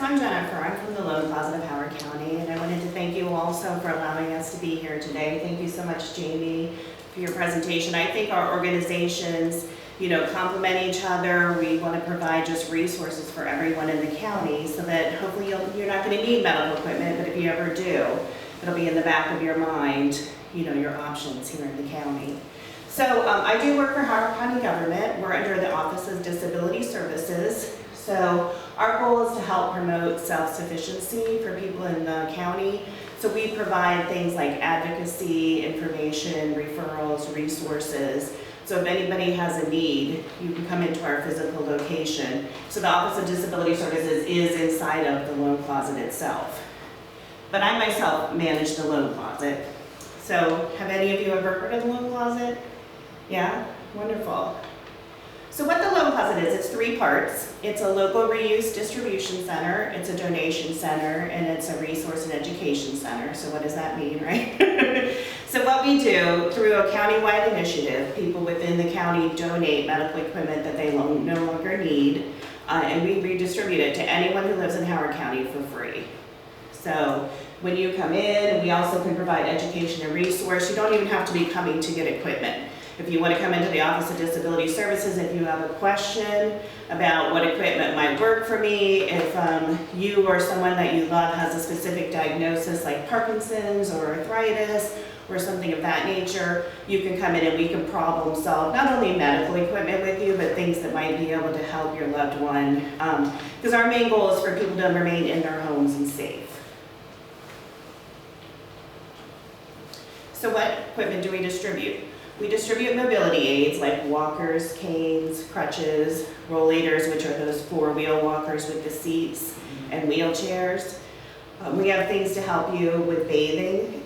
I'm Jennifer. I'm from the Loan Closet of Howard County, and I wanted to thank you also for allowing us to be here today. Thank you so much, Jamie, for your presentation. I think our organizations, complement each other. We want to provide just resources for everyone in the county so that hopefully you're not going to need medical equipment, but if you ever do, it'll be in the back of your mind, your options here in the county. So I do work for Howard County government. We're under the Office of Disability Services. So our goal is to help promote self-sufficiency for people in the county. So we provide things like advocacy, information, referrals, resources. So if anybody has a need, you can come into our physical location. So the Office of Disability Services is inside of the Loan Closet itself. But I myself manage the Loan Closet. So have any of you ever heard of the Loan Closet? Yeah? Wonderful. So what the Loan Closet is, it's 3 parts. It's a local reuse distribution center, it's a donation center, and it's a resource and education center. So what does that mean, right? So what we do, through a countywide initiative, people within the county donate medical equipment that they no longer need, and we redistribute it to anyone who lives in Howard County for free. So when you come in, we also can provide education and resource. You don't even have to be coming to get equipment. If you want to come into the Office of Disability Services, if you have a question about what equipment might work for me, if you or someone that you love has a specific diagnosis like Parkinson's or arthritis or something of that nature, you can come in and we can problem solve not only medical equipment with you, but things that might be able to help your loved one. Because our main goal is for people to remain in their homes and safe. So what equipment do we distribute? We distribute mobility aids like walkers, canes, crutches, rollators, which are those 4-wheel walkers with the seats, and wheelchairs. We have things to help you with bathing,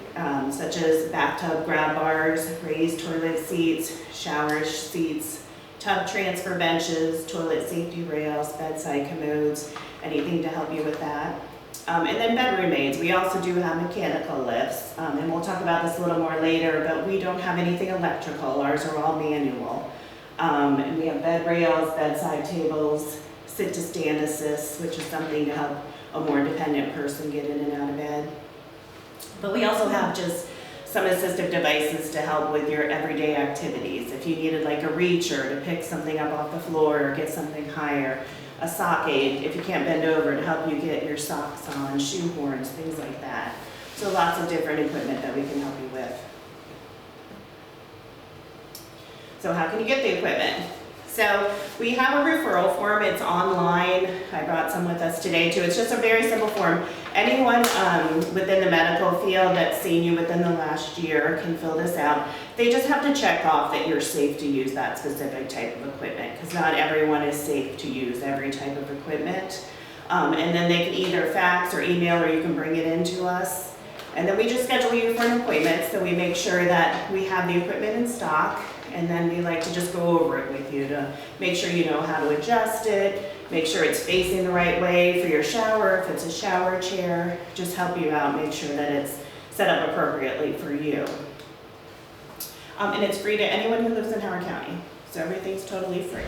such as bathtub grab bars, raised toilet seats, shower seats, tub transfer benches, toilet safety rails, bedside commodes, anything to help you with that. And then bedroom aids. We also do have mechanical lifts, and we'll talk about this a little more later, but we don't have anything electrical. Ours are all manual. And we have bed rails, bedside tables, sit-to-stand assists, which is something to help a more dependent person get in and out of bed. But we also have just some assistive devices to help with your everyday activities. If you needed like a reacher to pick something up off the floor or get something higher, a sock aid if you can't bend over to help you get your socks on, shoehorns, things like that. So lots of different equipment that we can help you with. So how can you get the equipment? So we have a referral form. It's online. I brought some with us today too. It's just a very simple form. Anyone within the medical field that's seen you within the last year can fill this out. They just have to check off that you're safe to use that specific type of equipment, because not everyone is safe to use every type of equipment. And then they can either fax or email, or you can bring it in to us. And then we just schedule you for an appointment, so we make sure that we have the equipment in stock. And then we like to just go over it with you to make sure you know how to adjust it, make sure it's facing the right way for your shower, if it's a shower chair, just help you out, make sure that it's set up appropriately for you. And it's free to anyone who lives in Howard County, so everything's totally free.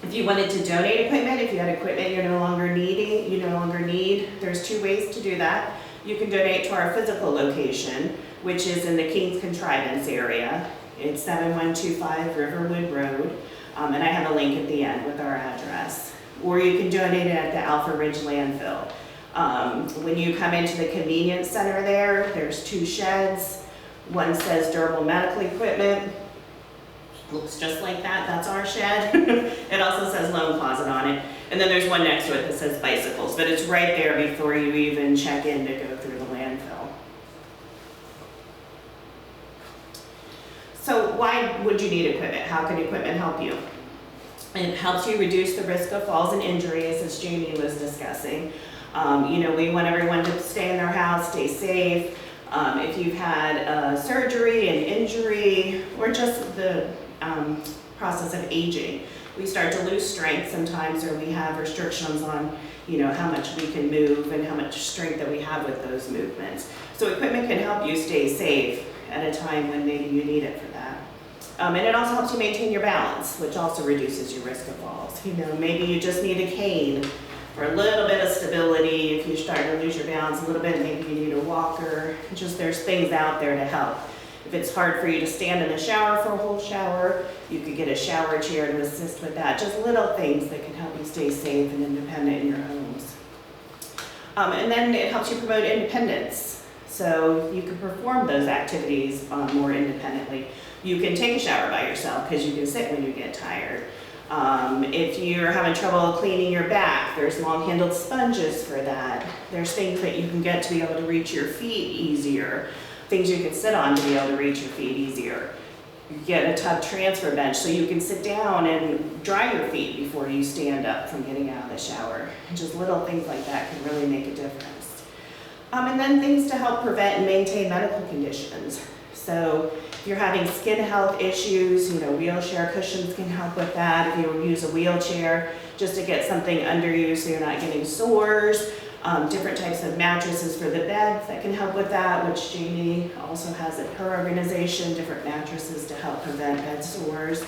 If you wanted to donate equipment, if you had equipment you no longer need, there's 2 ways to do that. You can donate to our physical location, which is in the King's Contrivance area. It's 7125 Riverwood Road, and I have a link at the end with our address. Or you can donate it at the Alpha Ridge landfill. When you come into the convenience center there's 2 sheds. One says durable medical equipment. Looks just like that, that's our shed. It also says Loan Closet on it. And then there's one next to it that says bicycles, but it's right there before you even check in to go through the landfill. So why would you need equipment? How can equipment help you? It helps you reduce the risk of falls and injuries, as Jamie was discussing. We want everyone to stay in their house, stay safe. If you've had surgery, an injury, or just the process of aging, we start to lose strength sometimes, or we have restrictions on how much we can move and how much strength that we have with those movements. So equipment can help you stay safe at a time when maybe you need it for that. And it also helps you maintain your balance, which also reduces your risk of falls. You know, maybe you just need a cane for a little bit of stability. If you start to lose your balance a little bit, maybe you need a walker. Just there's things out there to help. If it's hard for you to stand in a shower for a whole shower, you could get a shower chair to assist with that. Just little things that can help you stay safe and independent in your homes. And then it helps you promote independence. So you can perform those activities more independently. You can take a shower by yourself because you can sit when you get tired. If you're having trouble cleaning your back, there's long-handled sponges for that. There's things that you can get to be able to reach your feet easier. Things you can sit on to be able to reach your feet easier. You get a tub transfer bench so you can sit down and dry your feet before you stand up from getting out of the shower. Just little things like that can really make a difference. And then things to help prevent and maintain medical conditions. So if you're having skin health issues, you know, wheelchair cushions can help with that. If you use a wheelchair, just to get something under you so you're not getting sores. Different types of mattresses for the bed that can help with that, which Jamie also has at her organization, different mattresses to help prevent bed sores.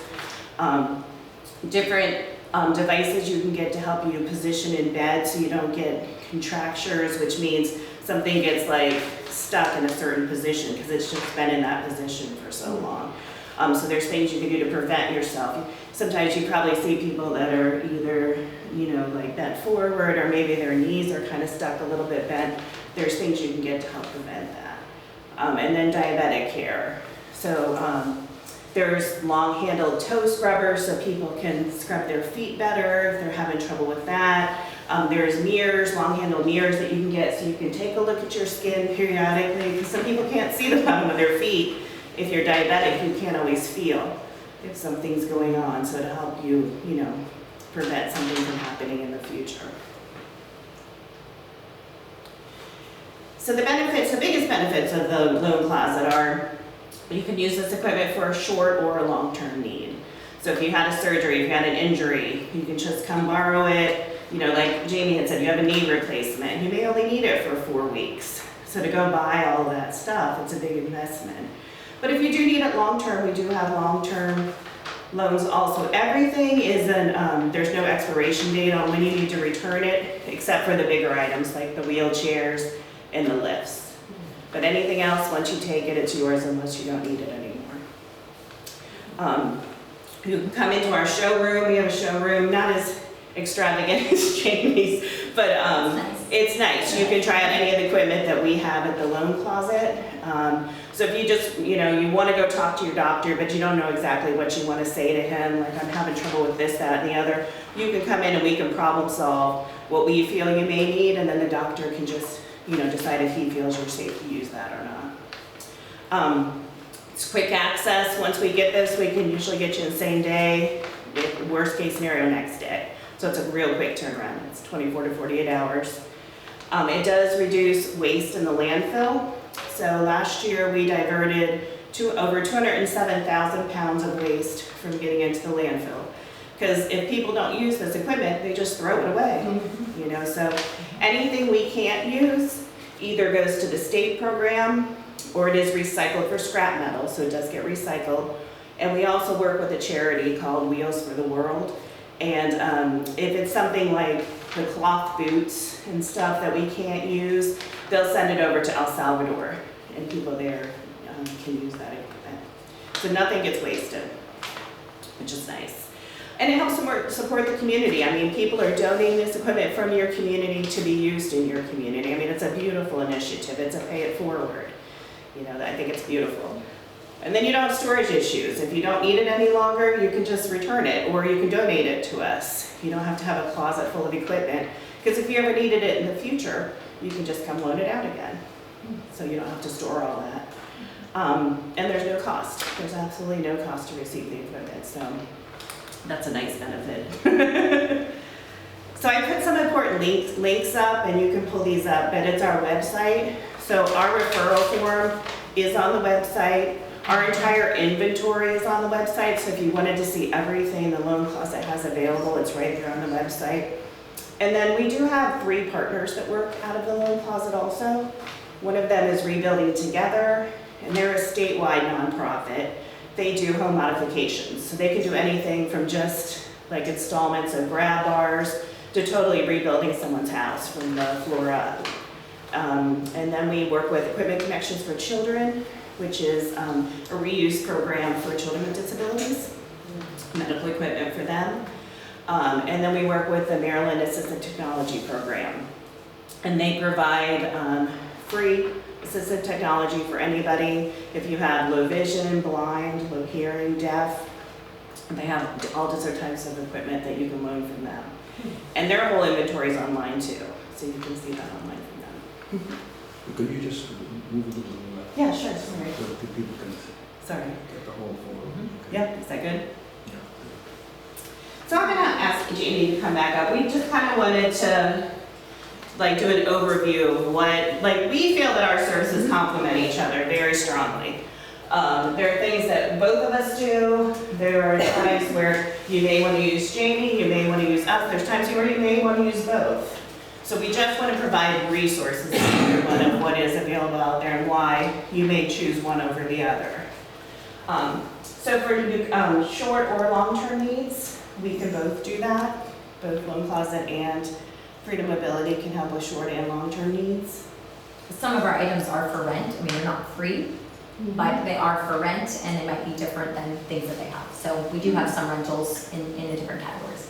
Different devices you can get to help you position in bed so you don't get contractures, which means something gets like stuck in a certain position because it's just been in that position for so long. So there's things you can do to prevent yourself. Sometimes you probably see people that are either, you know, like bent forward or maybe their knees are kind of stuck a little bit bent. There's things you can get to help prevent that. And then diabetic care. So there's long-handled toe scrubbers so people can scrub their feet better if they're having trouble with that. There's mirrors, long-handled mirrors that you can get so you can take a look at your skin periodically because some people can't see the bottom of their feet. If you're diabetic, you can't always feel if something's going on, so to help you, you know, prevent something from happening in the future. So the benefits, the biggest benefits of the loan closet are you can use this equipment for a short or a long-term need. So if you had a surgery, if you had an injury, you can just come borrow it. You know, like Jamie had said, you have a knee replacement. You may only need it for 4 weeks. So to go buy all that stuff, it's a big investment. But if you do need it long-term, we do have long-term loans also. Everything is there's no expiration date on when you need to return it, except for the bigger items like the wheelchairs and the lifts. But anything else, once you take it, it's yours unless you don't need it anymore. You can come into our showroom. We have a showroom, not as extravagant as Jamie's, but it's nice. You can try out any of the equipment that we have at the loan closet. So if you just, you know, you want to go talk to your doctor, but you don't know exactly what you want to say to him, like I'm having trouble with this, that, and the other, you can come in and we can problem solve what we feel you may need, and then the doctor can just, you know, decide if he feels you're safe to use that or not. It's quick access. Once we get this, we can usually get you in the same day, with worst case scenario next day. So it's a real quick turnaround. It's 24 to 48 hours. It does reduce waste in the landfill. So last year we diverted over 207,000 pounds of waste from getting into the landfill. Because if people don't use this equipment, they just throw it away. You know, so anything we can't use either goes to the state program or it is recycled for scrap metal, so it does get recycled. And we also work with a charity called Wheels for the World. And if it's something like the cloth boots and stuff that we can't use, they'll send it over to El Salvador, and people there can use that equipment. So nothing gets wasted, which is nice. And it helps support the community. I mean, people are donating this equipment from your community to be used in your community. I mean, it's a beautiful initiative. It's a pay it forward. You know, I think it's beautiful. And then you don't have storage issues. If you don't need it any longer, you can just return it or you can donate it to us. You don't have to have a closet full of equipment because if you ever needed it in the future, you can just come loan it out again. So you don't have to store all that. And there's no cost. There's absolutely no cost to receive the equipment. So that's a nice benefit. So I put some important links up and you can pull these up, but it's our website. So our referral form is on the website. Our entire inventory is on the website, so if you wanted to see everything the loan closet has available, it's right there on the website. And then we do have 3 partners that work out of the loan closet also. One of them is Rebuilding Together, and they're a statewide nonprofit. they do home modifications. So they can do anything from just like installments of grab bars to totally rebuilding someone's house from the floor up. And then we work with Equipment Connections for Children, which is a reuse program for children with disabilities, medical equipment for them. And then we work with the Maryland Assistive Technology Program. And they provide free assistive technology for anybody. If you have low vision, blind, low hearing, deaf, they have all different types of equipment that you can loan from them. And their whole inventory is online too, so you can see that online from them. Could you just move a little bit? Yeah, sure, sorry. So that people can Sorry. get the whole photo. Yep, is that good? Yeah. So I'm gonna ask Jamie to come back up. We just kind of wanted to like do an overview of what, like we feel that our services complement each other very strongly. There are things that both of us do. There are times where you may want to use Jamie, you may want to use us. There's times where you may want to use both. So we just want to provide resources to everyone of what is available out there and why you may choose one over the other. So for short or long-term needs, we can both do that. Both Loan Closet and Freedom Mobility can help with short and long-term needs. Some of our items are for rent. I mean, they're not free, but they are for rent and they might be different than things that they have. So we do have some rentals in the different categories.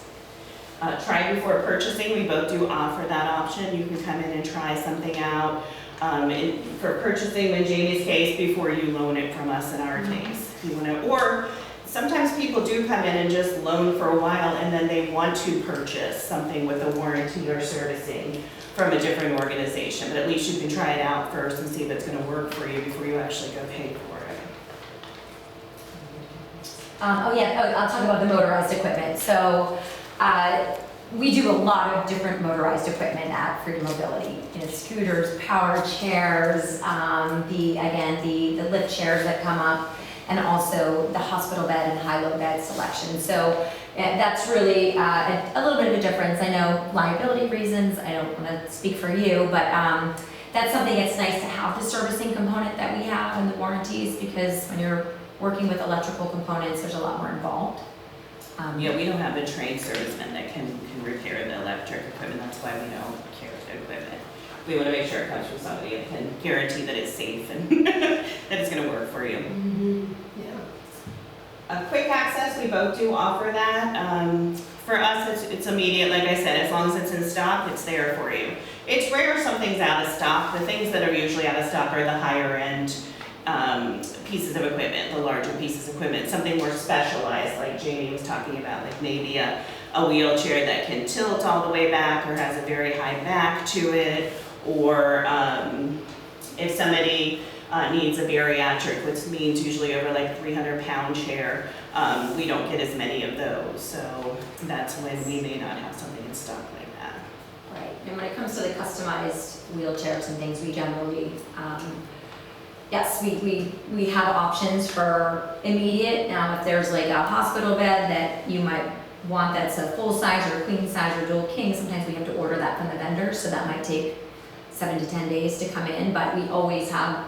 Try before purchasing, we both do offer that option. You can come in and try something out. For purchasing, in Jamie's case, before you loan it from us in our case. If you want to, or sometimes people do come in and just loan for a while and then they want to purchase something with a warranty or servicing from a different organization. But at least you can try it out first and see if it's going to work for you before you actually go pay for it. I'll talk about the motorized equipment. So we do a lot of different motorized equipment at Freedom Mobility. You know, scooters, power chairs, the lift chairs that come up, and also the hospital bed and high-low bed selection. So that's really a little bit of a difference. I know liability reasons, I don't want to speak for you, but that's something that's nice to have, the servicing component that we have and the warranties, because when you're working with electrical components, there's a lot more involved. Yeah, we don't have a trained serviceman that can repair the electric equipment. That's why we don't carry the equipment. We want to make sure it comes from somebody that can guarantee that it's safe and that it's going to work for you. Yeah. Quick access, we both do offer that. For us, it's immediate. Like I said, as long as it's in stock, it's there for you. It's rare something's out of stock. The things that are usually out of stock are the higher end pieces of equipment, the larger pieces of equipment, something more specialized like Jamie was talking about, like maybe a wheelchair that can tilt all the way back or has a very high back to it, or if somebody needs a bariatric, which means usually over like 300-pound chair, we don't get as many of those, so that's when we may not have something in stock like that. Right, and when it comes to the customized wheelchairs and things, we generally yes, we have options for immediate. Now, if there's like a hospital bed that you might want that's a full size or a queen size or dual king, sometimes we have to order that from the vendor, so that might take 7 to 10 days to come in, but we always have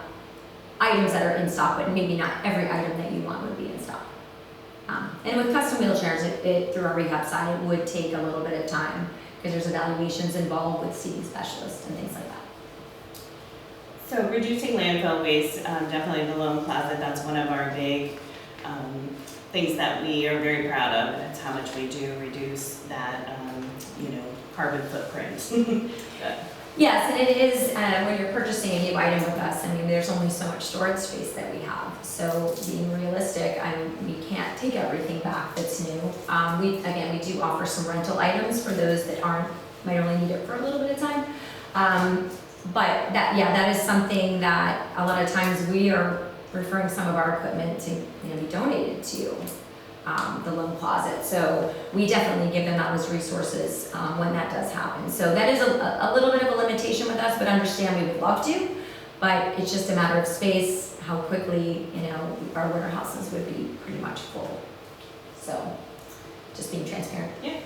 items that are in stock, but maybe not every item that you want would be in stock. And with custom wheelchairs, through our rehab side, it would take a little bit of time because there's evaluations involved with seating specialists and things like that. So reducing landfill waste, definitely the Loan Closet, that's one of our big things that we are very proud of. That's how much we do reduce that, carbon footprint. Yes, and it is, when you're purchasing a new item with us, I mean, there's only so much storage space that we have. So being realistic, we can't take everything back that's new. We do offer some rental items for those that might only need it for a little bit of time. But that is something that a lot of times we are referring some of our equipment to be donated to the Loan Closet. So we definitely give them out as resources when that does happen. So that is a little bit of a limitation with us, but understand we would love to, but it's just a matter of space, how quickly our warehouses would be pretty much full. So just being transparent. Yeah.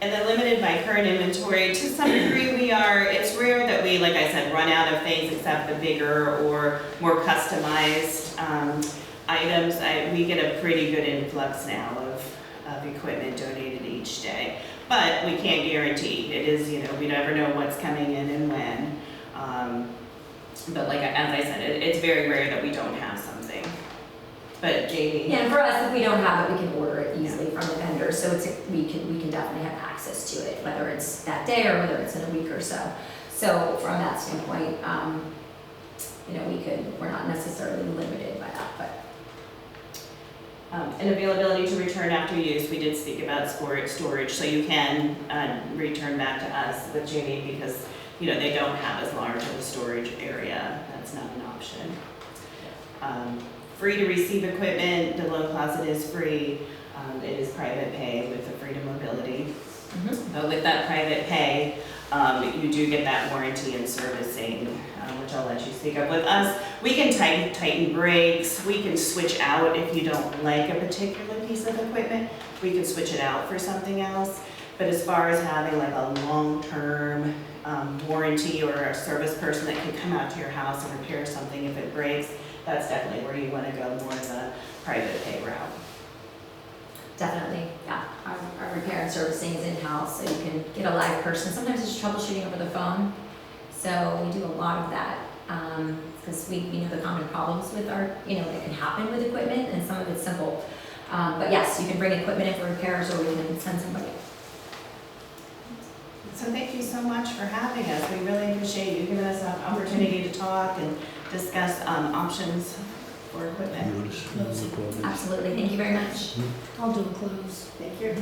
And then limited by current inventory. To some degree it's rare that we, like I said, run out of things except the bigger or more customized items, we get a pretty good influx now of equipment donated each day. But we can't guarantee. It is, we never know what's coming in and when. But like, as I said, it's very rare that we don't have something. But Jamie? Yeah, and for us, if we don't have it, we can order it easily from the vendor, so we can definitely have access to it, whether it's that day or whether it's in a week or so. So from that standpoint, we're not necessarily limited by that, but. And availability to return after use, we did speak about storage, so you can return back to us with Jamie because, they don't have as large of a storage area. That's not an option. Free to receive equipment, the loan closet is free. It is private pay with the freedom mobility. But with that private pay, you do get that warranty and servicing, which I'll let you speak of. With us, we can tighten brakes, we can switch out if you don't like a particular piece of equipment, we can switch it out for something else. But as far as having like a long-term warranty or a service person that can come out to your house and repair something if it breaks, that's definitely where you want to go, more the private pay route. Definitely, yeah. Our repair and servicing is in-house, so you can get a live person. Sometimes it's troubleshooting over the phone, so we do a lot of that because we know the common problems with our, that can happen with equipment, and some of it's simple. But yes, you can bring equipment in for repairs, or we can send somebody. So thank you so much for having us. We really appreciate you giving us an opportunity to talk and discuss options for equipment. You want to move the close? Absolutely, thank you very much. I'll do a close. Thank you.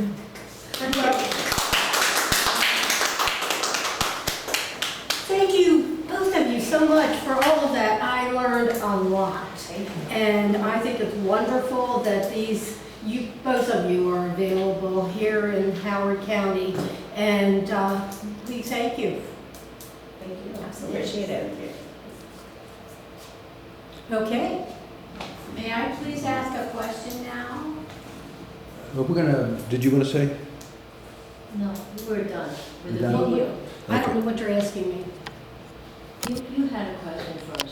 Thank you, both of you, so much for all of that. I learned a lot. And I think it's wonderful that both of you are available here in Howard County. And we thank you. Thank you. Absolutely. Appreciate it. Okay. May I please ask a question now? Did you want to say? No, we're done with You're the done? video. I don't Okay. know what you're asking me. You had a question for us,